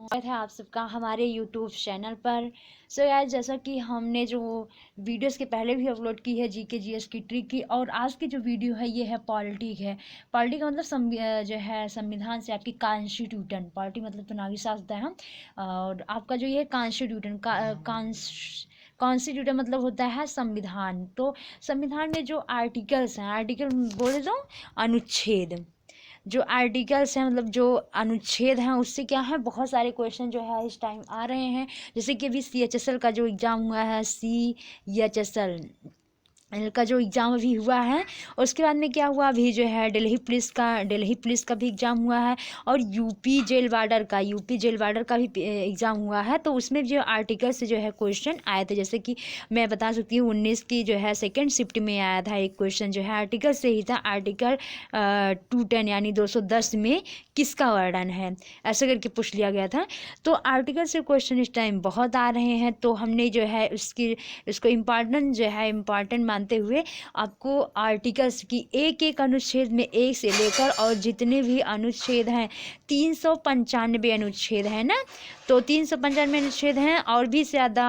स्वागत है आप सबका हमारे यूट्यूब चैनल पर। यार, जैसा कि हमने जो वीडियोस के पहले भी अपलोड की है जीके जीएस की ट्रिक की, और आज की जो वीडियो है ये है पॉलिटिक है। पॉलिटिक का मतलब जो है संविधान से आपकी कॉन्स्टिट्यूशन। पॉलिटिक मतलब तो नागरिक होता है, और आपका जो ये कॉन्स्टिट्यूशन कॉन्स्टिट्यूशन मतलब होता है संविधान। तो संविधान में जो आर्टिकल्स हैं, आर्टिकल बोले तो अनुच्छेद, जो आर्टिकल्स हैं मतलब जो अनुच्छेद हैं, उससे क्या है बहुत सारे क्वेश्चन जो है इस टाइम आ रहे हैं। जैसे कि अभी CHSL का जो एग्ज़ाम हुआ है, CHSL का जो एग्ज़ाम अभी हुआ है, और उसके बाद में क्या हुआ, अभी जो है दिल्ली पुलिस का भी एग्ज़ाम हुआ है, और यूपी जेल वार्डर का भी एग्ज़ाम हुआ है। तो उसमें जो आर्टिकल से जो है क्वेश्चन आए थे, जैसे कि मैं बता सकती हूँ 19 की जो है सेकेंड शिफ्ट में आया था एक क्वेश्चन, जो है आर्टिकल से ही था। आर्टिकल 210 यानी 210 में किसका वर्णन है, ऐसा करके पूछ लिया गया था। तो आर्टिकल से क्वेश्चन इस टाइम बहुत आ रहे हैं, तो हमने जो है इसको इम्पॉर्टेंट मानते हुए आपको आर्टिकल्स की एक एक अनुच्छेद में एक से लेकर और जितने भी अनुच्छेद हैं, 395 अनुच्छेद है ना, तो 395 अनुच्छेद हैं और भी ज़्यादा,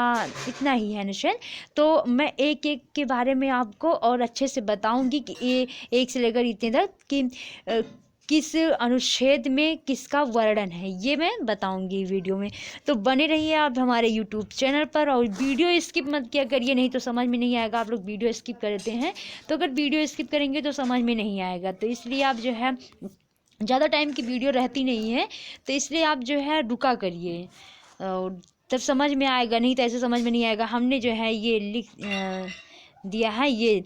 इतना ही है अनुच्छेद। तो मैं एक एक के बारे में आपको और अच्छे से बताऊंगी कि ये एक से लेकर इतने तक कि किस अनुच्छेद में किसका वर्णन है, ये मैं बताऊंगी वीडियो में। तो बने रहिए आप हमारे यूट्यूब चैनल पर, और वीडियो स्किप मत किया करिए, नहीं तो समझ में नहीं आएगा। आप लोग वीडियो स्किप करते हैं, तो अगर वीडियो स्किप करेंगे तो समझ में नहीं आएगा। तो इसलिए आप जो है, ज़्यादा टाइम की वीडियो रहती नहीं है, तो इसलिए आप जो है रुका करिए, और तब समझ में आएगा, नहीं तो ऐसे समझ में नहीं आएगा। हमने जो है ये दिया है ये,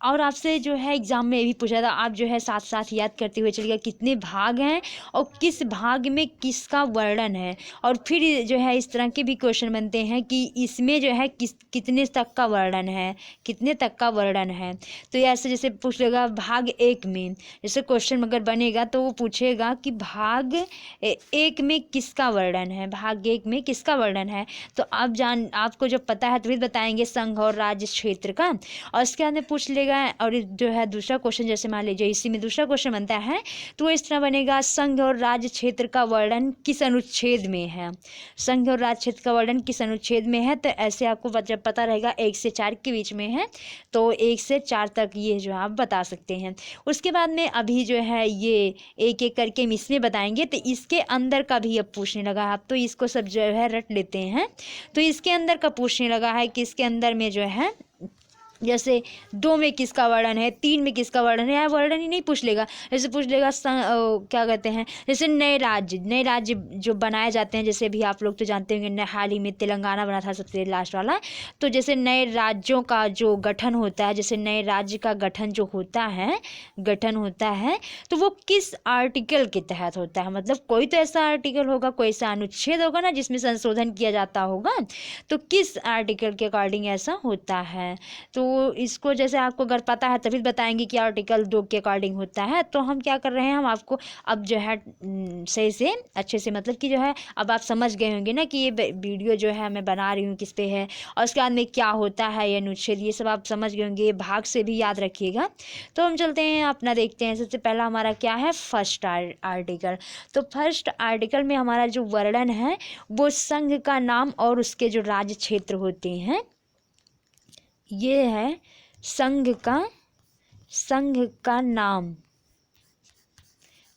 और आपसे जो है एग्ज़ाम में ये भी पूछा था, आप जो है साथ साथ याद करते हुए चलिएगा कितने भाग हैं और किस भाग में किसका वर्णन है। और फिर जो है इस तरह के भी क्वेश्चन बनते हैं कि इसमें जो है कितने तक का वर्णन है, कितने तक का वर्णन है। तो ये ऐसे जैसे पूछ लेगा भाग 1 में, जैसे क्वेश्चन अगर बनेगा तो वो पूछेगा कि भाग 1 में किसका वर्णन है, भाग 1 में किसका वर्णन है। तो आपको जब पता है तभी बताएंगे संघ और राज्य क्षेत्र का, और इसके बाद में पूछ लेगा। और जो है दूसरा क्वेश्चन, जैसे मान लीजिए इसी में दूसरा क्वेश्चन बनता है, तो इस तरह बनेगा, संघ और राज्य क्षेत्र का वर्णन किस अनुच्छेद में है, संघ और राज्य क्षेत्र का वर्णन किस अनुच्छेद में है। तो ऐसे आपको जब पता रहेगा 1 से 4 के बीच में है, तो 1 से 4 तक ये जो आप बता सकते हैं। उसके बाद में अभी जो है ये एक एक करके हम इसमें बताएंगे, तो इसके अंदर का भी अब पूछने लगा है। आप तो इसको सब जो है रट लेते हैं, तो इसके अंदर का पूछने लगा है कि इसके अंदर में जो है, जैसे 2 में किसका वर्णन है, 3 में किसका वर्णन है, या वर्णन ही नहीं पूछ लेगा। जैसे पूछ लेगा क्या कहते हैं, जैसे नए राज्य जो बनाए जाते हैं, जैसे भी आप लोग तो जानते होंगे हाल ही में तेलंगाना बना था सबसे लास्ट वाला। तो जैसे नए राज्यों का जो गठन होता है, जैसे नए राज्य का गठन जो होता है, तो वो किस आर्टिकल के तहत होता है। मतलब कोई तो ऐसा आर्टिकल होगा, कोई ऐसा अनुच्छेद होगा ना जिसमें संशोधन किया जाता होगा, तो किस आर्टिकल के अकॉर्डिंग ऐसा होता है। तो इसको जैसे आपको अगर पता है तभी बताएंगे कि आर्टिकल 2 के अकॉर्डिंग होता है। तो हम क्या कर रहे हैं, हम आपको अब जो है सही से अच्छे से, मतलब कि जो है अब आप समझ गए होंगे ना कि ये वीडियो जो है मैं बना रही हूँ किस पे है, और उसके बाद में क्या होता है ये अनुच्छेद, ये सब आप समझ गए होंगे। ये भाग से भी याद रखिएगा। तो हम चलते हैं अपना, देखते हैं सबसे पहला हमारा क्या है, फर्स्ट आर्टिकल। तो फर्स्ट आर्टिकल में हमारा जो वर्णन है वो संघ का नाम और उसके जो राज्य क्षेत्र होते हैं, ये है संघ का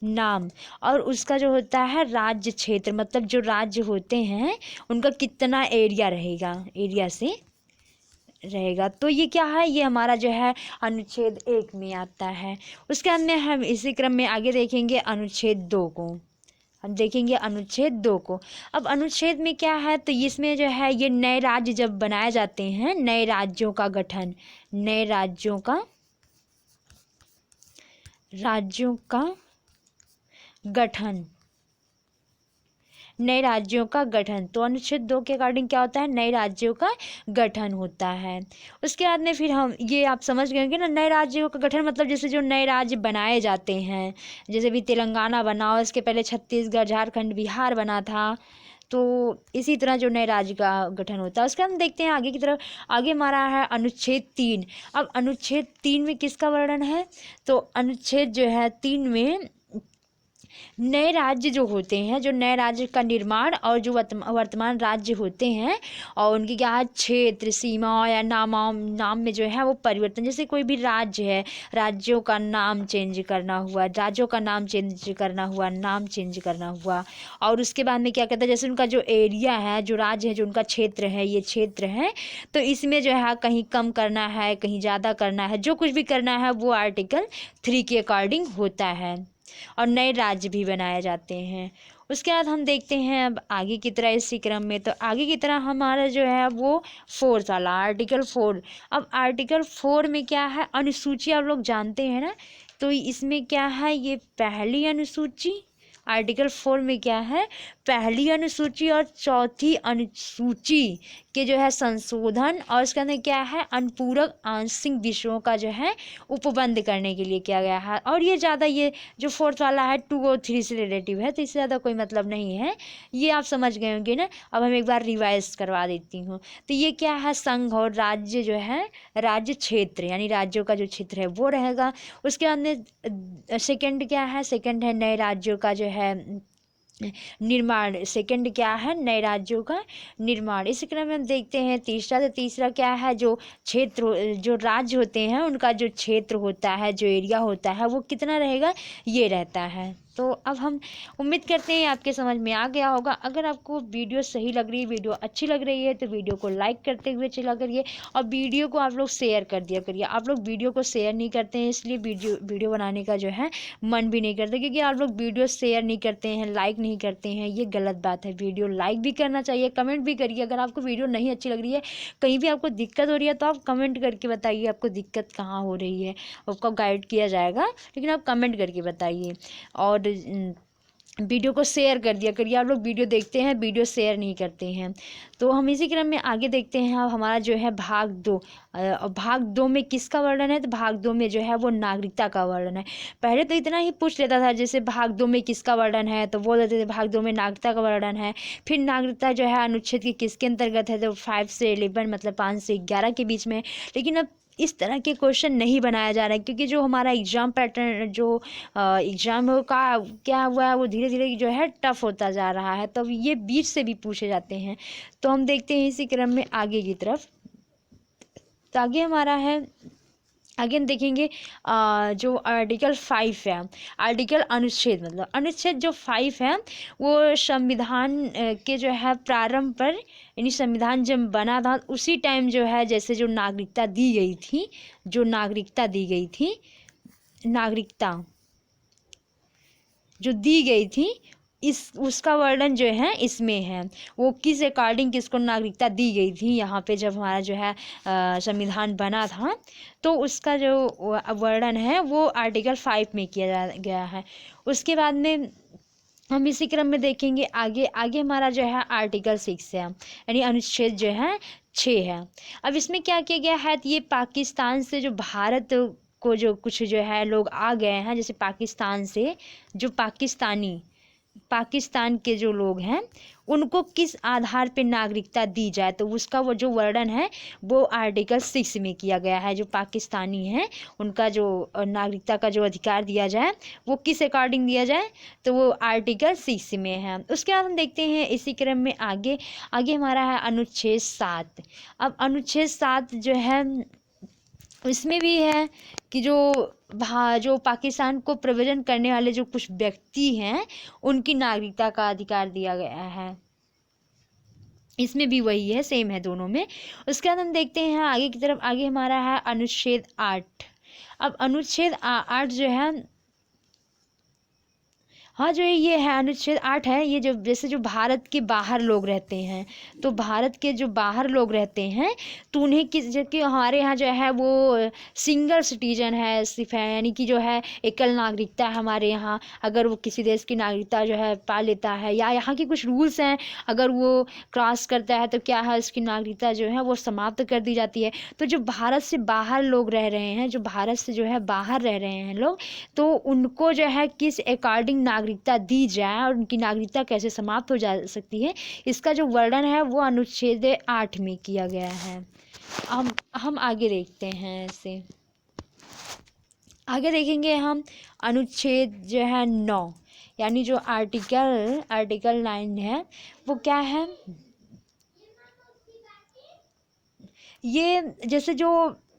नाम और उसका जो होता है राज्य क्षेत्र, मतलब जो राज्य होते हैं उनका कितना एरिया से रहेगा। तो ये क्या है, ये हमारा जो है अनुच्छेद 1 में आता है। उसके बाद में हम इसी क्रम में आगे देखेंगे अनुच्छेद 2 को। अब अनुच्छेद में क्या है, तो इसमें जो है ये नए राज्य जब बनाए जाते हैं, नए राज्यों का गठन, नए राज्यों का गठन। तो अनुच्छेद 2 के अकॉर्डिंग क्या होता है, नए राज्यों का गठन होता है। उसके बाद में फिर हम ये आप समझ गए होंगे ना, नए राज्यों का गठन मतलब जैसे जो नए राज्य बनाए जाते हैं, जैसे भी तेलंगाना बना, और इसके पहले छत्तीसगढ़, झारखंड, बिहार बना था। तो इसी तरह जो नए राज्य का गठन होता है। उसके हम देखते हैं आगे की तरफ, आगे हमारा है अनुच्छेद 3। अब अनुच्छेद 3 में किसका वर्णन है, तो अनुच्छेद जो है 3 में नए राज्य जो होते हैं, जो नए राज्य का निर्माण और जो वर्तमान राज्य होते हैं और उनकी क्या है क्षेत्र, सीमा या नाम में जो है वो परिवर्तन, जैसे कोई भी राज्य है, राज्यों का नाम चेंज करना हुआ, राज्यों का नाम चेंज करना हुआ, नाम चेंज करना हुआ। और उसके बाद में क्या कहता है, जैसे उनका जो एरिया है, जो राज्य है, जो उनका क्षेत्र है, ये क्षेत्र है, तो इसमें जो है कहीं कम करना है, कहीं ज़्यादा करना है, जो कुछ भी करना है वो आर्टिकल 3 के अकॉर्डिंग होता है। और नए राज्य भी बनाए जाते हैं। उसके बाद हम देखते हैं अब आगे की तरह इसी क्रम में, तो आगे की तरह हमारा जो है वो 4 वाला आर्टिकल 4। अब आर्टिकल 4 में क्या है, अनुसूची आप लोग जानते हैं ना, तो इसमें क्या है, ये पहली अनुसूची, आर्टिकल 4 में क्या है, पहली अनुसूची और चौथी अनुसूची के जो है संशोधन, और इसके अंदर क्या है, अनुपूरक आंशिक विषयों का जो है उपबंध करने के लिए किया गया है। और ये ज़्यादा, ये जो 4 वाला है 2 और 3 से रिलेटिव है, तो इससे ज़्यादा कोई मतलब नहीं है, ये आप समझ गए होंगे ना। अब हम एक बार रिवाइज करवा देती हूँ। तो ये क्या है, संघ और राज्य जो है, राज्य क्षेत्र यानी राज्यों का जो क्षेत्र है वो रहेगा। उसके बाद में सेकंड क्या है, सेकंड है नए राज्यों का जो है निर्माण, सेकंड क्या है, नए राज्यों का निर्माण। इसी क्रम में हम देखते हैं तीसरा, तो तीसरा क्या है, जो क्षेत्र, जो राज्य होते हैं उनका जो क्षेत्र होता है, जो एरिया होता है वो कितना रहेगा, ये रहता है। तो अब हम उम्मीद करते हैं आपके समझ में आ गया होगा। अगर आपको वीडियो सही लग रही है, वीडियो अच्छी लग रही है, तो वीडियो को लाइक करते हुए चला करिए और वीडियो को आप लोग शेयर कर दिया करिए। आप लोग वीडियो को शेयर नहीं करते हैं, इसलिए वीडियो बनाने का जो है मन भी नहीं करता, क्योंकि आप लोग वीडियो शेयर नहीं करते हैं, लाइक नहीं करते हैं, ये गलत बात है। वीडियो लाइक भी करना चाहिए, कमेंट भी करिए। अगर आपको वीडियो नहीं अच्छी लग रही है, कहीं भी आपको दिक्कत हो रही है, तो आप कमेंट करके बताइए आपको दिक्कत कहाँ हो रही है, आपको गाइड किया जाएगा, लेकिन आप कमेंट करके बताइए। और वीडियो को शेयर कर दिया करिए। आप लोग वीडियो देखते हैं, वीडियो शेयर नहीं करते हैं। तो हम इसी क्रम में आगे देखते हैं। अब हमारा जो है भाग 2, भाग 2 में किसका वर्णन है, तो भाग 2 में जो है वो नागरिकता का वर्णन है। पहले तो इतना ही पूछ लेता था, जैसे भाग 2 में किसका वर्णन है, तो बोल देते थे भाग 2 में नागरिकता का वर्णन है। फिर नागरिकता जो है अनुच्छेद के किसके अंतर्गत है, तो 5 से 11 मतलब 5 से 11 के बीच में। लेकिन अब इस तरह के क्वेश्चन नहीं बनाया जा रहा है, क्योंकि जो हमारा एग्ज़ाम पैटर्न, जो एग्ज़ाम का क्या हुआ है, वो धीरे धीरे जो है टफ होता जा रहा है, तो ये बीच से भी पूछे जाते हैं। तो हम देखते हैं इसी क्रम में आगे की तरफ। तो आगे हमारा है, आगे हम देखेंगे जो आर्टिकल 5 है, आर्टिकल अनुच्छेद, मतलब अनुच्छेद जो 5 है वो संविधान के जो है प्रारंभ पर, यानी संविधान जब बना था उसी टाइम जो है, जैसे जो नागरिकता दी गई थी, जो नागरिकता दी गई थी, नागरिकता जो दी गई थी, इस उसका वर्णन जो है इसमें है। वो किस अकॉर्डिंग किसको नागरिकता दी गई थी, यहाँ पे जब हमारा जो है संविधान बना था, तो उसका जो वर्णन है वो आर्टिकल 5 में किया गया है। उसके बाद में हम इसी क्रम में देखेंगे आगे। आगे हमारा जो है आर्टिकल 6 है, यानी अनुच्छेद जो है 6 है। अब इसमें क्या किया गया है, ये पाकिस्तान से जो भारत को जो कुछ जो है लोग आ गए हैं, जैसे पाकिस्तान से जो पाकिस्तान के जो लोग हैं उनको किस आधार पे नागरिकता दी जाए, तो उसका वो जो वर्णन है वो आर्टिकल 6 में किया गया है। जो पाकिस्तानी हैं उनका जो नागरिकता का जो अधिकार दिया जाए वो किस अकॉर्डिंग दिया जाए, तो वो आर्टिकल 6 में है। उसके बाद हम देखते हैं इसी क्रम में आगे। आगे हमारा है अनुच्छेद 7। अब अनुच्छेद 7 जो है इसमें भी है कि जो पाकिस्तान को प्रव्रजन करने वाले जो कुछ व्यक्ति हैं उनकी नागरिकता का अधिकार दिया गया है। इसमें भी वही है, सेम है दोनों में। उसके बाद हम देखते हैं आगे की तरफ। आगे हमारा है अनुच्छेद 8। अब अनुच्छेद 8 जो है, हाँ जो ये है अनुच्छेद 8 है, ये जो जैसे जो भारत के बाहर लोग रहते हैं, तो भारत के जो बाहर लोग रहते हैं तो उन्हें किस, जबकि हमारे यहाँ जो है वो सिंगल सिटीजन है सिर्फ है, यानी कि जो है एकल नागरिकता है हमारे यहाँ। अगर वो किसी देश की नागरिकता जो है पा लेता है, या यहाँ के कुछ रूल्स हैं, अगर वो क्रॉस करता है तो क्या है उसकी नागरिकता जो है वो समाप्त कर दी जाती है। तो जो भारत से बाहर लोग रह रहे हैं, जो भारत से जो है बाहर रह रहे हैं लोग, तो उनको जो है किस अकॉर्डिंग नागरिकता दी जाए और उनकी नागरिकता कैसे समाप्त हो जा सकती है, इसका जो वर्णन है वो अनुच्छेद 8 में किया गया है। हम आगे देखते हैं ऐसे। आगे देखेंगे हम अनुच्छेद जो है 9, यानी जो आर्टिकल 9 है वो क्या है, ये जैसे जो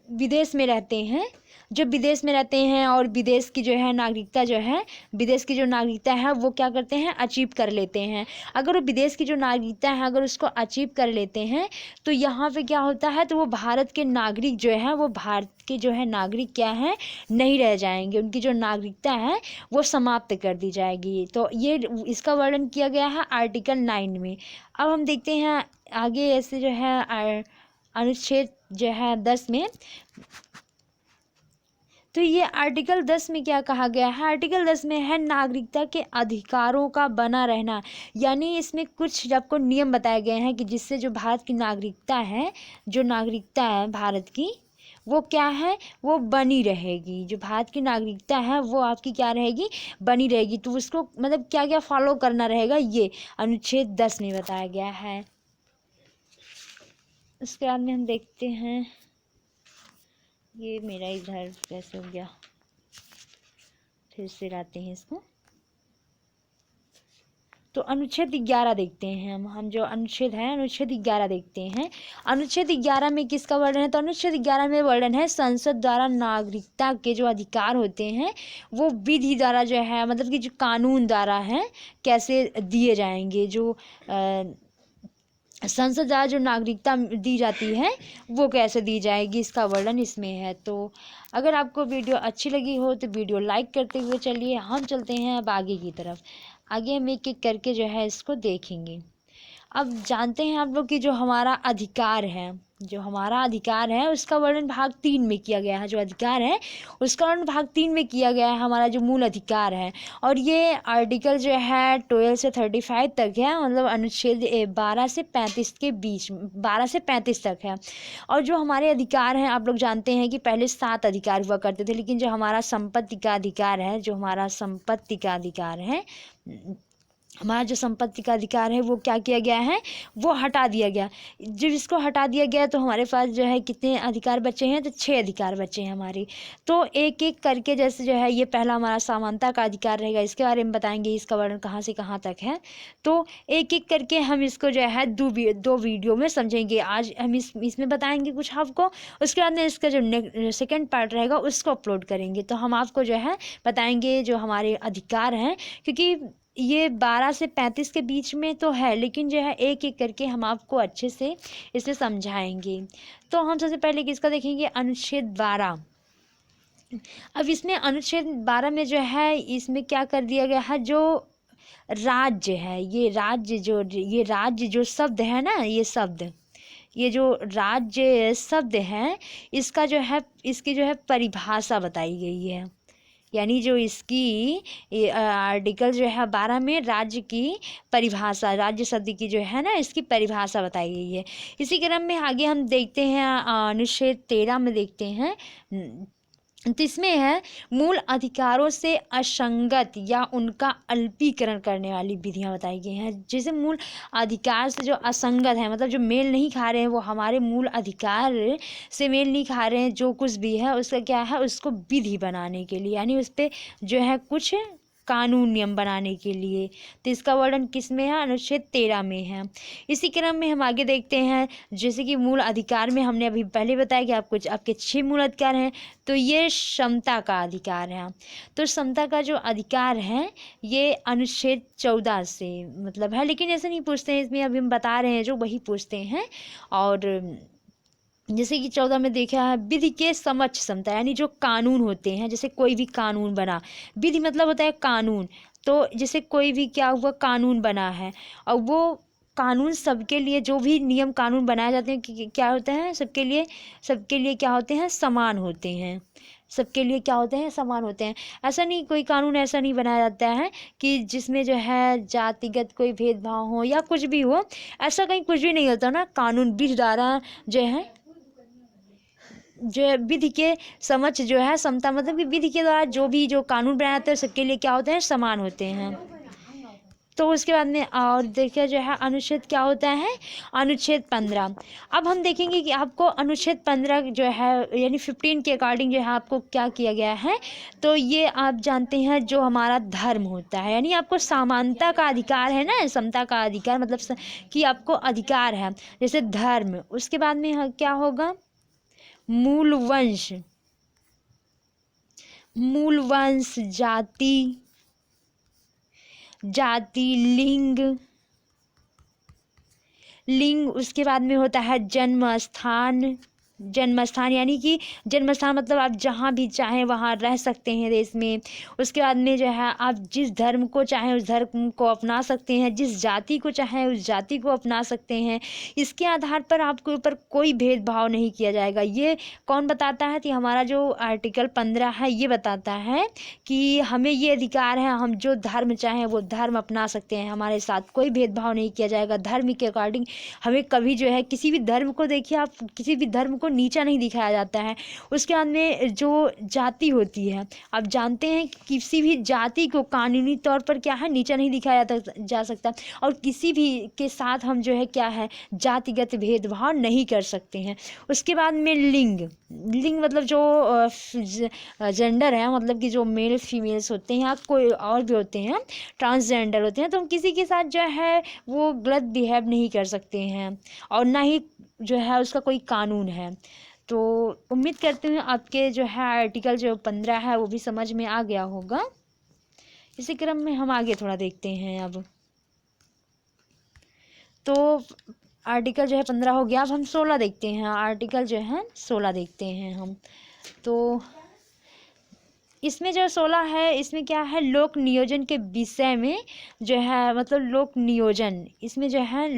विदेश में रहते हैं, जो विदेश में रहते हैं और विदेश की जो है नागरिकता जो है, विदेश की जो नागरिकता है वो क्या करते हैं, अचीव कर लेते हैं। अगर वो विदेश की जो नागरिकता है अगर उसको अचीव कर लेते हैं तो यहाँ पे क्या होता है, तो वो भारत के नागरिक जो है, वो भारत के जो है नागरिक क्या है, नहीं रह जाएंगे, उनकी जो नागरिकता है वो समाप्त कर दी जाएगी। तो ये इसका वर्णन किया गया है आर्टिकल 9 में। अब हम देखते हैं आगे, ऐसे जो है अनुच्छेद जो है 10 में। तो ये आर्टिकल 10 में क्या कहा गया है, आर्टिकल 10 में है नागरिकता के अधिकारों का बना रहना। यानी इसमें कुछ आपको नियम बताए गए हैं कि जिससे जो भारत की नागरिकता है, जो नागरिकता है भारत की, वो क्या है, वो बनी रहेगी। जो भारत की नागरिकता है वो आपकी क्या रहेगी, बनी रहेगी। तो उसको मतलब क्या क्या फॉलो करना रहेगा, ये अनुच्छेद 10 में बताया गया है। उसके बाद में हम देखते हैं, ये मेरा इधर कैसे हो गया, फिर से लाते हैं इसको। तो अनुच्छेद 11 देखते हैं हम जो अनुच्छेद है, अनुच्छेद 11 देखते हैं। अनुच्छेद 11 में किसका वर्णन है, तो अनुच्छेद 11 में वर्णन है संसद द्वारा नागरिकता के जो अधिकार होते हैं वो विधि द्वारा जो है, मतलब कि जो कानून द्वारा है कैसे दिए जाएंगे। जो संसद द्वारा जो नागरिकता दी जाती है वो कैसे दी जाएगी, इसका वर्णन इसमें है। तो अगर आपको वीडियो अच्छी लगी हो तो वीडियो लाइक करते हुए चलिए, हम चलते हैं अब आगे की तरफ। आगे हम एक एक करके जो है इसको देखेंगे। अब जानते हैं आप लोग कि जो हमारा अधिकार है, जो हमारा अधिकार है उसका वर्णन भाग 3 में किया गया है। जो अधिकार है उसका वर्णन भाग 3 में किया गया है, हमारा जो मूल अधिकार है। और ये आर्टिकल जो है 12 से 35 तक है, मतलब अनुच्छेद 12 से 35 के बीच, 12 से 35 तक है। और जो हमारे अधिकार हैं, आप लोग जानते हैं कि पहले 7 अधिकार हुआ करते थे, लेकिन जो हमारा संपत्ति का अधिकार है, जो हमारा संपत्ति का अधिकार है, हमारा जो संपत्ति का अधिकार है वो क्या किया गया है, वो हटा दिया गया। जब इसको हटा दिया गया तो हमारे पास जो है कितने अधिकार बचे हैं, तो 6 अधिकार बचे हैं हमारे। तो एक एक करके, जैसे जो है ये पहला हमारा समानता का अधिकार रहेगा, इसके बारे में बताएंगे, इसका वर्णन कहाँ से कहाँ तक है। तो एक एक करके हम इसको जो है दो वीडियो में समझेंगे। आज हम इसमें बताएंगे कुछ आपको, उसके बाद में इसका जो सेकेंड पार्ट रहेगा उसको अपलोड करेंगे। तो हम आपको जो है बताएंगे जो हमारे अधिकार हैं, क्योंकि ये 12 से 35 के बीच में तो है, लेकिन जो है एक एक करके हम आपको अच्छे से इसे समझाएंगे। तो हम सबसे पहले किसका देखेंगे, अनुच्छेद 12। अब इसमें अनुच्छेद 12 में जो है इसमें क्या कर दिया गया है, जो राज्य है, ये राज्य जो शब्द है ना, ये जो राज्य शब्द है, इसका जो है, इसकी जो है परिभाषा बताई गई है। यानी जो इसकी आर्टिकल जो है 12 में राज्य की परिभाषा, राज्य शब्द की जो है ना, इसकी परिभाषा बताई गई है। इसी क्रम में आगे हम देखते हैं अनुच्छेद 13 में देखते हैं। तो इसमें है मूल अधिकारों से असंगत या उनका अल्पीकरण करने वाली विधियां बताई गई हैं। जैसे मूल अधिकार से जो असंगत है, मतलब जो मेल नहीं खा रहे हैं, वो हमारे मूल अधिकार से मेल नहीं खा रहे हैं, जो कुछ भी है उसका क्या है, उसको विधि बनाने के लिए, यानी उस पर जो है कुछ कानून नियम बनाने के लिए। तो इसका वर्णन किस में है, अनुच्छेद 13 में है। इसी क्रम में हम आगे देखते हैं, जैसे कि मूल अधिकार में हमने अभी पहले बताया कि आपके 6 मूल अधिकार हैं। तो ये समता का अधिकार है। तो समता का जो अधिकार है ये अनुच्छेद 14 से मतलब है, लेकिन ऐसे नहीं पूछते हैं इसमें, अभी हम बता रहे हैं जो वही पूछते हैं। और जैसे कि 14 में देखा है विधि के समक्ष समता, यानी जो कानून होते हैं, जैसे कोई भी कानून बना, विधि मतलब होता है कानून। तो जैसे कोई भी क्या हुआ, कानून बना है, और वो कानून सबके लिए, जो भी नियम कानून बनाए जाते हैं क्या होते हैं, सबके लिए क्या होते हैं, समान होते हैं। सबके लिए क्या होते हैं, समान होते हैं। ऐसा नहीं, कोई कानून ऐसा नहीं बनाया जाता है कि जिसमें जो है जातिगत कोई भेदभाव हो या कुछ भी हो, ऐसा कहीं कुछ भी नहीं होता ना। कानून विधि द्वारा जो है, जो विधि के समक्ष जो है समता, मतलब कि विधि के द्वारा जो कानून बनाए जाते हैं सबके लिए क्या होते हैं, समान होते हैं। तो उसके बाद में और देखिए जो है अनुच्छेद क्या होता है, अनुच्छेद 15। अब हम देखेंगे कि आपको अनुच्छेद 15 जो है यानी 15 के अकॉर्डिंग जो है आपको क्या किया गया है। तो ये आप जानते हैं जो हमारा धर्म होता है, यानी आपको समानता का अधिकार है ना, समता का अधिकार मतलब कि आपको अधिकार है जैसे धर्म। उसके बाद में क्या होगा, मूल वंश, मूल वंश, जाति, जाति, लिंग, लिंग। उसके बाद में होता है जन्म स्थान, जन्म स्थान यानी कि जन्म स्थान मतलब आप जहाँ भी चाहें वहाँ रह सकते हैं देश में। उसके बाद में जो है आप जिस धर्म को चाहें उस धर्म को अपना सकते हैं, जिस जाति को चाहें उस जाति को अपना सकते हैं। इसके आधार पर आपके ऊपर कोई भेदभाव नहीं किया जाएगा। ये कौन बताता है कि हमारा जो आर्टिकल 15 है ये बताता है कि हमें ये अधिकार है, हम जो धर्म चाहें वो धर्म अपना सकते हैं, हमारे साथ कोई भेदभाव नहीं किया जाएगा। धर्म के अकॉर्डिंग हमें कभी जो है किसी भी धर्म को देखिए आप, किसी भी धर्म को नीचा नहीं दिखाया जाता है। उसके बाद में जो जाति होती है, आप जानते हैं कि किसी भी जाति को कानूनी तौर पर क्या है नीचा नहीं दिखाया जा सकता, और किसी भी के साथ हम जो है क्या है जातिगत भेदभाव नहीं कर सकते हैं। उसके बाद में लिंग, लिंग मतलब जो जेंडर है, मतलब कि जो मेल फीमेल्स होते हैं या कोई और भी होते हैं ट्रांसजेंडर होते हैं, तो हम किसी के साथ जो है वो गलत बिहेव नहीं कर सकते हैं और ना ही जो है उसका कोई कानून है। तो उम्मीद करती हूँ आपके जो है आर्टिकल जो 15 है वो भी समझ में आ गया होगा। इसी क्रम में हम आगे थोड़ा देखते हैं। अब तो आर्टिकल जो है 15 हो गया, अब हम 16 देखते हैं। आर्टिकल जो है 16 देखते हैं हम। तो इसमें जो 16 है इसमें क्या है, लोक नियोजन के विषय में जो है मतलब लोक नियोजन, इसमें जो है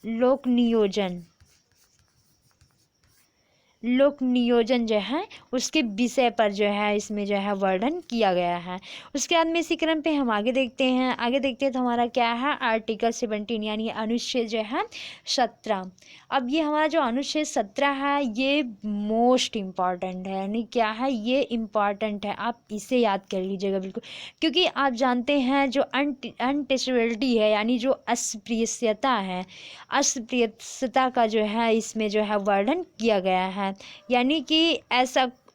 लोक नियोजन, लोक नियोजन जो है उसके विषय पर जो है इसमें जो है वर्णन किया गया है। उसके बाद में इसी क्रम पे हम आगे देखते हैं। आगे देखते हैं तो हमारा क्या है आर्टिकल 17 यानी अनुच्छेद जो है 17। अब ये हमारा जो अनुच्छेद 17 है ये मोस्ट इम्पॉर्टेंट है, यानी क्या है ये इम्पॉर्टेंट है, आप इसे याद कर लीजिएगा बिल्कुल। क्योंकि आप जानते हैं जो अनटचेबिलिटी है यानी जो अस्पृश्यता है, अस्पृश्यता का जो है इसमें जो है वर्णन किया गया है। यानी कि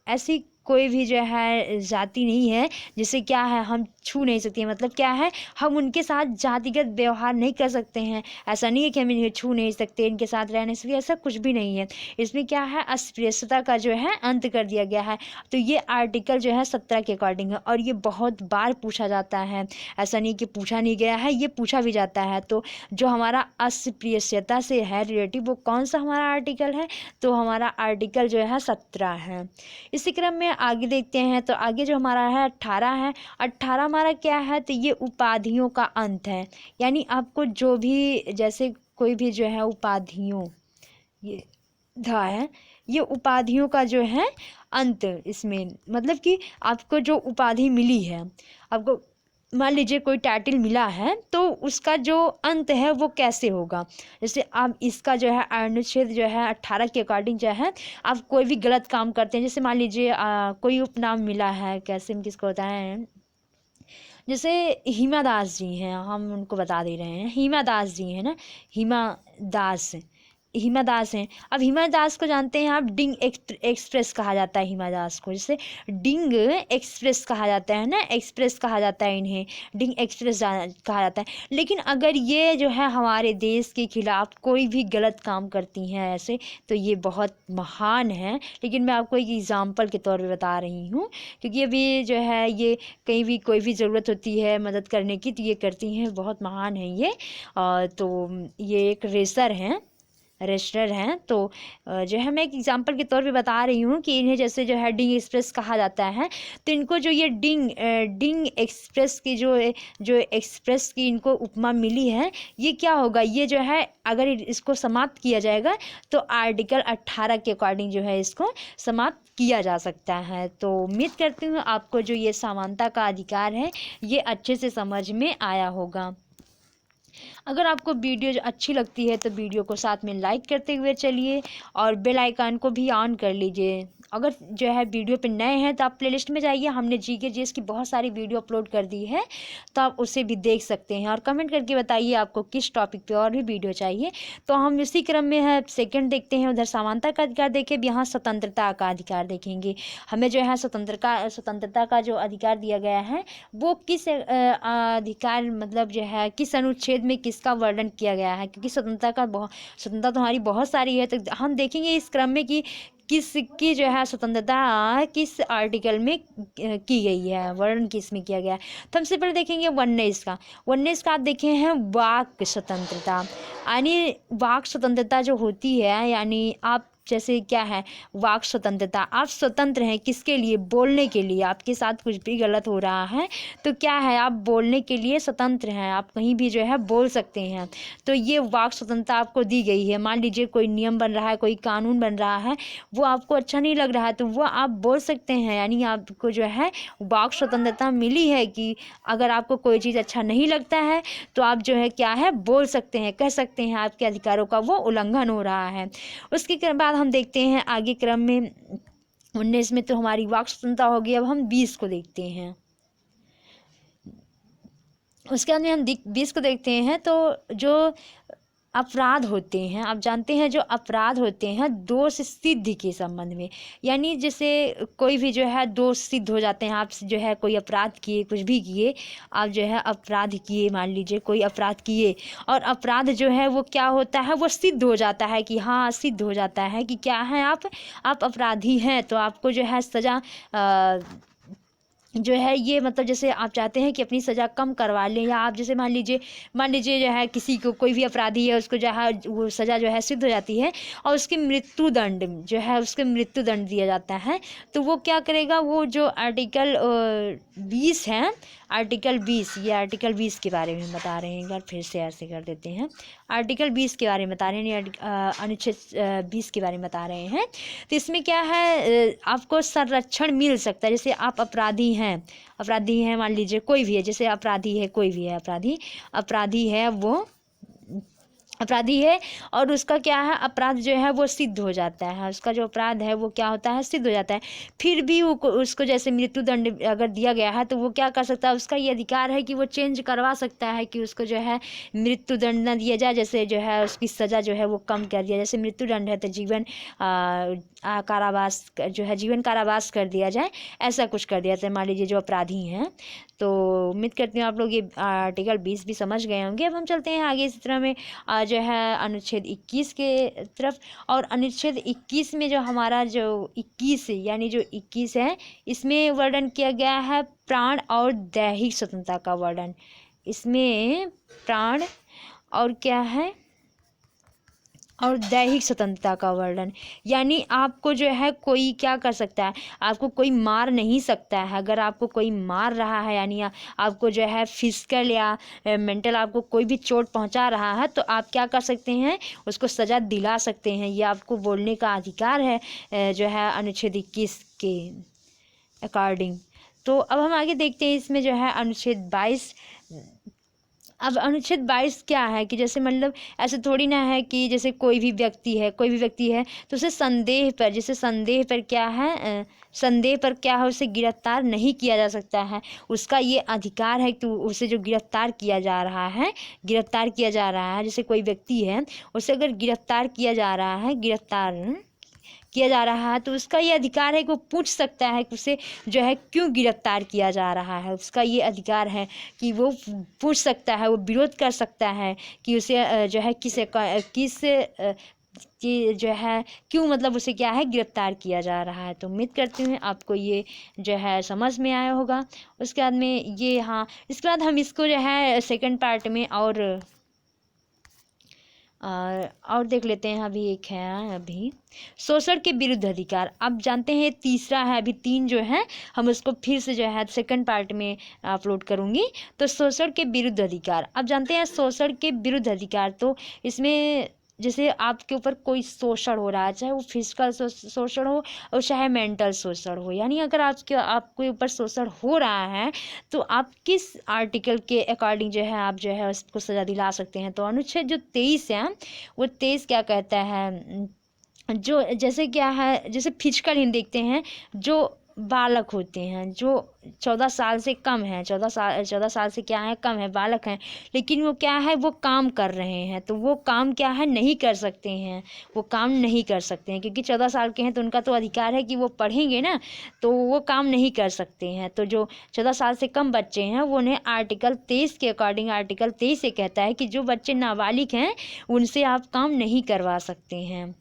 ऐसी कोई भी जो है जाति नहीं है जिसे क्या है हम छू नहीं सकते, मतलब क्या है हम उनके साथ जातिगत व्यवहार नहीं कर सकते हैं। ऐसा नहीं है कि हम इन्हें छू नहीं सकते, इनके साथ रह नहीं सकते, ऐसा कुछ भी नहीं है। इसमें क्या है अस्पृश्यता का जो है अंत कर दिया गया है। तो ये आर्टिकल जो है 17 के अकॉर्डिंग है और ये बहुत बार पूछा जाता है, ऐसा नहीं कि पूछा नहीं गया है, ये पूछा भी जाता है। तो जो हमारा अस्पृश्यता से है रिलेटिव वो कौन सा हमारा आर्टिकल है, तो हमारा आर्टिकल जो है 17 है। इसी क्रम में आगे देखते हैं। तो आगे जो हमारा है 18 है। 18 हमारा क्या है, तो ये उपाधियों का अंत है। यानी आपको जो भी जैसे कोई भी जो है उपाधियों, ये धा है, ये उपाधियों का जो है अंत, इसमें मतलब कि आपको जो उपाधि मिली है, आपको मान लीजिए कोई टाइटल मिला है तो उसका जो अंत है वो कैसे होगा। जैसे आप इसका जो है अनुच्छेद जो है 18 के अकॉर्डिंग जो है आप कोई भी गलत काम करते हैं, जैसे मान लीजिए कोई उपनाम मिला है, कैसे हम किसको बताएं, जैसे हिमा दास जी हैं, हम उनको बता दे रहे हैं, हिमा दास जी हैं ना, हिमा दास, हिमा दास हैं। अब हिमा दास को जानते हैं आप, डिंग एक्सप्रेस कहा जाता है हिमा दास को, जैसे डिंग एक्सप्रेस कहा जाता है ना, एक्सप्रेस कहा जाता है इन्हें, डिंग एक्सप्रेस कहा जाता है। लेकिन अगर ये जो है हमारे देश के खिलाफ कोई भी गलत काम करती हैं ऐसे, तो ये बहुत महान है। लेकिन मैं आपको एक एग्ज़ाम्पल के तौर पे बता रही हूँ, क्योंकि अभी जो है ये कहीं भी कोई भी ज़रूरत होती है मदद करने की तो ये करती हैं, बहुत महान है ये। तो ये एक रेसर हैं, रेस्टर हैं। तो जो है मैं एक एग्जांपल के तौर पे बता रही हूँ कि इन्हें जैसे जो है डिंग एक्सप्रेस कहा जाता है, तो इनको जो ये डिंग एक्सप्रेस की जो एक्सप्रेस की इनको उपमा मिली है, ये क्या होगा, ये जो है अगर इसको समाप्त किया जाएगा तो आर्टिकल 18 के अकॉर्डिंग जो है इसको समाप्त किया जा सकता है। तो उम्मीद करती हूँ आपको जो ये समानता का अधिकार है ये अच्छे से समझ में आया होगा। अगर आपको वीडियो अच्छी लगती है तो वीडियो को साथ में लाइक करते हुए चलिए और बेल आइकन को भी ऑन कर लीजिए। अगर जो है वीडियो पे नए हैं तो आप प्लेलिस्ट में जाइए, हमने जीके जीएस की बहुत सारी वीडियो अपलोड कर दी है, तो आप उसे भी देख सकते हैं। और कमेंट करके बताइए आपको किस टॉपिक पे और भी वीडियो चाहिए। तो हम इसी क्रम में है सेकंड देखते हैं, उधर समानता का अधिकार देखें, यहाँ स्वतंत्रता का अधिकार देखेंगे। हमें जो है स्वतंत्रता का जो अधिकार दिया गया है वो किस अधिकार मतलब जो है किस अनुच्छेद में किसका वर्णन किया गया है, क्योंकि स्वतंत्रता तो हमारी बहुत सारी है, तो हम देखेंगे इस क्रम में कि किसकी जो है स्वतंत्रता किस आर्टिकल में की गई है, वर्णन किस में किया गया है। तो सबसे पहले देखेंगे 19 का आप देखे हैं वाक स्वतंत्रता, यानी वाक स्वतंत्रता जो होती है, यानी आप जैसे क्या है वाक स्वतंत्रता, आप स्वतंत्र हैं किसके लिए, बोलने के लिए। आपके साथ कुछ भी गलत हो रहा है तो क्या है, आप बोलने के लिए स्वतंत्र हैं, आप कहीं भी जो है बोल सकते हैं। तो ये वाक स्वतंत्रता आपको दी गई है। मान लीजिए कोई नियम बन रहा है, कोई कानून बन रहा है, वो आपको अच्छा नहीं लग रहा है तो वो आप बोल सकते हैं, यानी आपको जो है वाक स्वतंत्रता मिली है कि अगर आपको कोई चीज़ अच्छा नहीं लगता है तो आप जो है क्या है बोल सकते हैं, कह सकते हैं, आपके अधिकारों का वो उल्लंघन हो रहा है। उसके बाद हम देखते हैं आगे क्रम में 19 में तो हमारी वाक स्वतंत्रता होगी। अब हम 20 को देखते हैं, उसके बाद में हम 20 को देखते हैं। तो जो अपराध होते हैं, आप जानते हैं जो अपराध होते हैं दोष सिद्धि के संबंध में, यानी जैसे कोई भी जो है दोष सिद्ध हो जाते हैं, आप जो है कोई अपराध किए, कुछ भी किए, आप जो है अपराध किए, मान लीजिए कोई अपराध किए और अपराध जो है वो क्या होता है, वो सिद्ध हो जाता है कि हाँ सिद्ध हो जाता है कि क्या है आप अपराधी हैं, तो आपको जो है सज़ा जो है ये मतलब जैसे आप चाहते हैं कि अपनी सज़ा कम करवा लें, या आप जैसे मान लीजिए जो है किसी को कोई भी अपराधी है उसको जो है वो सज़ा जो है सिद्ध हो जाती है और उसकी मृत्युदंड जो है उसके मृत्युदंड दिया जाता है, तो वो क्या करेगा, वो जो आर्टिकल 20 है, आर्टिकल 20, ये आर्टिकल 20 के बारे में बता रहे हैं। एक बार फिर से ऐसे कर देते हैं, आर्टिकल 20 के बारे में बता रहे हैं, अनुच्छेद 20 के बारे में बता रहे हैं। तो इसमें क्या है, आपको संरक्षण मिल सकता है। जैसे आप अपराधी हैं मान लीजिए कोई भी है, जैसे अपराधी है कोई भी है, अपराधी है वो अपराधी है और उसका क्या है अपराध जो है वो सिद्ध हो जाता है, उसका जो अपराध है वो क्या होता है सिद्ध हो जाता है, फिर भी उसको जैसे मृत्युदंड अगर दिया गया है तो वो क्या कर सकता है, उसका ये अधिकार है कि वो चेंज करवा सकता है कि उसको जो है मृत्युदंड न दिया जाए, जैसे जो है उसकी सज़ा जो है वो कम कर दिया। जैसे मृत्युदंड है तो जीवन कारावास जो है जीवन कारावास कर दिया जाए, ऐसा कुछ कर दिया जाए मान लीजिए जो अपराधी हैं। तो उम्मीद करती हूँ आप लोग ये आर्टिकल 20 भी समझ गए होंगे। अब हम चलते हैं आगे इसी तरह में जो है अनुच्छेद 21 के तरफ, और अनुच्छेद 21 में जो हमारा जो 21 यानी जो 21 है इसमें वर्णन किया गया है प्राण और दैहिक स्वतंत्रता का वर्णन। इसमें प्राण और क्या है और दैहिक स्वतंत्रता का वर्णन, यानी आपको जो है कोई क्या कर सकता है, आपको कोई मार नहीं सकता है। अगर आपको कोई मार रहा है यानी आपको जो है फिजिकल या मेंटल आपको कोई भी चोट पहुंचा रहा है तो आप क्या कर सकते हैं, उसको सज़ा दिला सकते हैं। ये आपको बोलने का अधिकार है जो है अनुच्छेद 21 के अकॉर्डिंग। तो अब हम आगे देखते हैं इसमें जो है अनुच्छेद 22। अब अनुच्छेद 22 क्या है कि जैसे मतलब ऐसे थोड़ी ना है कि जैसे कोई भी व्यक्ति है तो उसे संदेह पर क्या है संदेह पर क्या है उसे गिरफ्तार नहीं किया जा सकता है। उसका ये अधिकार है कि उसे जो गिरफ्तार किया जा रहा है जैसे कोई व्यक्ति है उसे अगर गिरफ्तार किया जा रहा है तो उसका ये अधिकार है कि वो पूछ सकता है कि उसे जो है क्यों गिरफ्तार किया जा रहा है। उसका ये अधिकार है कि वो पूछ सकता है, वो विरोध कर सकता है कि उसे जो है कि जो है क्यों मतलब उसे क्या है गिरफ्तार किया जा रहा है। तो उम्मीद करती हूँ आपको ये जो है समझ में आया होगा। उसके बाद में ये इसके बाद हम इसको जो है सेकंड पार्ट में और देख लेते हैं। अभी एक है शोषण के विरुद्ध अधिकार। अब जानते हैं तीसरा है, अभी 3 जो है हम उसको फिर से जो है सेकंड पार्ट में अपलोड करूँगी। तो शोषण के विरुद्ध अधिकार, अब जानते हैं शोषण के विरुद्ध अधिकार। तो इसमें जैसे आपके ऊपर कोई शोषण हो रहा है, चाहे वो फिजिकल शोषण हो और चाहे मेंटल शोषण हो, यानी अगर आपके ऊपर शोषण हो रहा है तो आप किस आर्टिकल के अकॉर्डिंग जो है आप जो है उसको सज़ा दिला सकते हैं। तो अनुच्छेद जो 23 है वो 23 क्या कहता है, जो जैसे क्या है, जैसे फिजिकल हिंद देखते हैं, जो बालक होते हैं जो 14 साल से कम है, 14 साल से क्या है कम है, बालक हैं, लेकिन वो क्या है वो काम कर रहे हैं, तो वो काम क्या है नहीं कर सकते हैं, वो काम नहीं कर सकते हैं क्योंकि 14 साल के हैं तो उनका तो अधिकार है कि वो पढ़ेंगे ना, तो वो काम नहीं कर सकते हैं। तो जो 14 साल से कम बच्चे हैं वो उन्हें आर्टिकल 23 के अकॉर्डिंग, आर्टिकल 23 से कहता है कि जो बच्चे नाबालिग हैं उनसे आप काम नहीं करवा सकते हैं।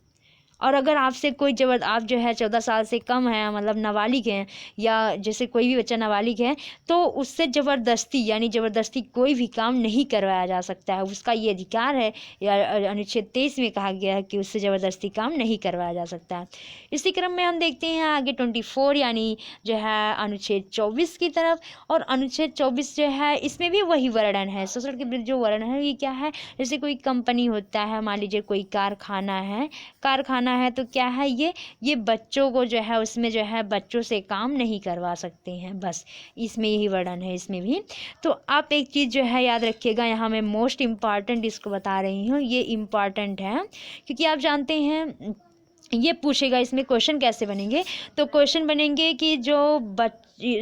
और अगर आपसे कोई आप जो है 14 साल से कम है, मतलब नाबालिग हैं, या जैसे कोई भी बच्चा नाबालिग है तो उससे ज़बरदस्ती, यानी ज़बरदस्ती कोई भी काम नहीं करवाया जा सकता है, उसका ये अधिकार है, या अनुच्छेद 23 में कहा गया है कि उससे ज़बरदस्ती काम नहीं करवाया जा सकता है। इसी क्रम में हम देखते हैं आगे 24 यानी जो है अनुच्छेद 24 की तरफ। और अनुच्छेद 24 जो है इसमें भी वही वर्णन है, शोषण के विरुद्ध जो वर्णन है ये क्या है, जैसे कोई कंपनी होता है, मान लीजिए कोई कारखाना है तो क्या है ये बच्चों को जो है उसमें जो है बच्चों से काम नहीं करवा सकते हैं, बस इसमें यही वर्णन है इसमें भी। तो आप एक चीज़ जो है याद रखिएगा, यहाँ मैं मोस्ट इम्पॉर्टेंट इसको बता रही हूँ, ये इम्पॉर्टेंट है क्योंकि आप जानते हैं ये पूछेगा इसमें क्वेश्चन कैसे बनेंगे। तो क्वेश्चन बनेंगे कि जो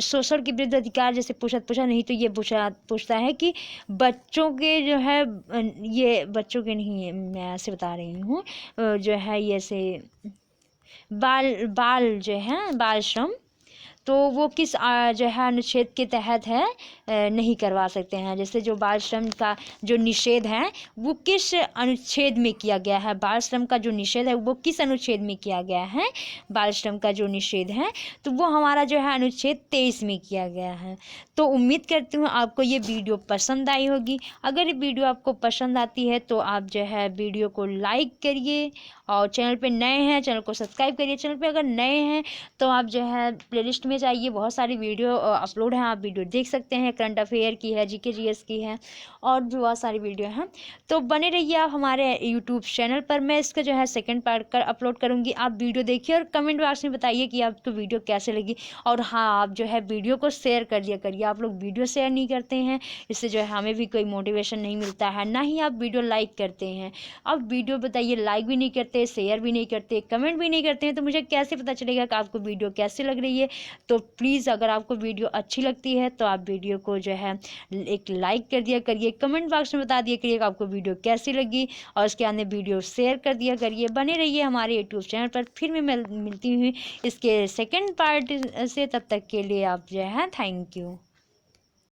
शोषण के विरुद्ध अधिकार, जैसे पूछा नहीं तो ये पूछता है कि बच्चों के जो है, ये बच्चों के नहीं, मैं ऐसे बता रही हूँ, जो है ये से बाल जो है बाल श्रम, तो वो किस जो है अनुच्छेद के तहत है नहीं करवा सकते हैं। जैसे जो बाल श्रम का जो निषेध है वो किस अनुच्छेद में किया गया है, बाल श्रम का जो निषेध है वो किस अनुच्छेद में किया गया है, बाल श्रम का जो निषेध है तो वो हमारा जो है अनुच्छेद 23 में किया गया है। तो उम्मीद करती हूँ आपको ये वीडियो पसंद आई होगी। अगर ये वीडियो आपको पसंद आती है तो आप जो है वीडियो को लाइक करिए, और चैनल पे नए हैं चैनल को सब्सक्राइब करिए। चैनल पे अगर नए हैं तो आप जो है प्लेलिस्ट में जाइए, बहुत सारी वीडियो अपलोड हैं, आप वीडियो देख सकते हैं, करंट अफेयर की है, जीके जीएस की है, और भी बहुत सारी वीडियो हैं। तो बने रहिए आप हमारे यूट्यूब चैनल पर, मैं इसका जो है सेकंड पार्ट अपलोड करूँगी, आप वीडियो देखिए और कमेंट बॉक्स में बताइए कि आपको वीडियो कैसे लगी। और हाँ, आप जो है वीडियो को शेयर कर दिया करिए, आप लोग वीडियो शेयर नहीं करते हैं, इससे जो है हमें भी कोई मोटिवेशन नहीं मिलता है, ना ही आप वीडियो लाइक करते हैं। आप वीडियो बताइए, लाइक भी नहीं करते, शेयर भी नहीं करते, कमेंट भी नहीं करते हैं, तो मुझे कैसे पता चलेगा कि आपको वीडियो कैसी लग रही है। तो प्लीज़ अगर आपको वीडियो अच्छी लगती है तो आप वीडियो को जो है एक लाइक कर दिया करिए, कमेंट बॉक्स में बता दिया करिए कि आपको वीडियो कैसी लगी, और उसके आने वीडियो शेयर कर दिया करिए। बने रहिए हमारे यूट्यूब चैनल पर, फिर मैं मिलती हूँ इसके सेकेंड पार्ट से, तब तक के लिए आप जो है थैंक यू।